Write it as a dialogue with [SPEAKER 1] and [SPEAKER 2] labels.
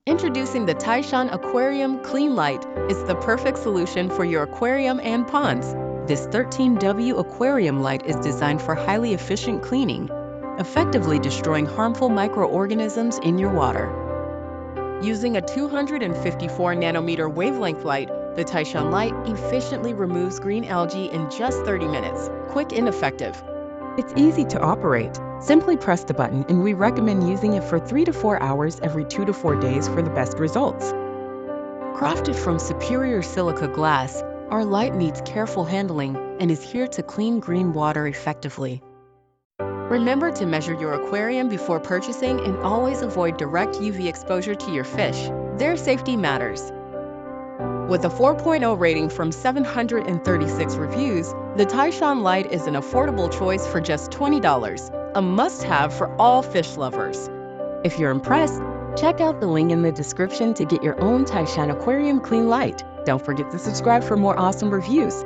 [SPEAKER 1] Introducing the TAISHAN Aquarium Clean Light. It's the perfect solution for your aquarium and ponds. This 13W aquarium light is designed for highly efficient cleaning, effectively destroying harmful microorganisms in your water. Using a 254 nanometer wavelength light, the TAISHAN light efficiently removes green algae in just 30 minutes. Quick and effective. It's easy to operate. Simply press the button, and we recommend using it for 3 to 4 hours every 2 to 4 days for the best results. Crafted from superior silica glass, our light needs careful handling and is here to clean green water effectively. Remember to measure your aquarium before purchasing and always avoid direct UV exposure to your fish. Their safety matters. With a 4.0 rating from 736 reviews, the TAISHAN light is an affordable choice for just $20, a must-have for all fish lovers. If you're impressed, check out the link in the description to get your own TAISHAN Aquarium Clean Light. Don't forget to subscribe for more awesome reviews.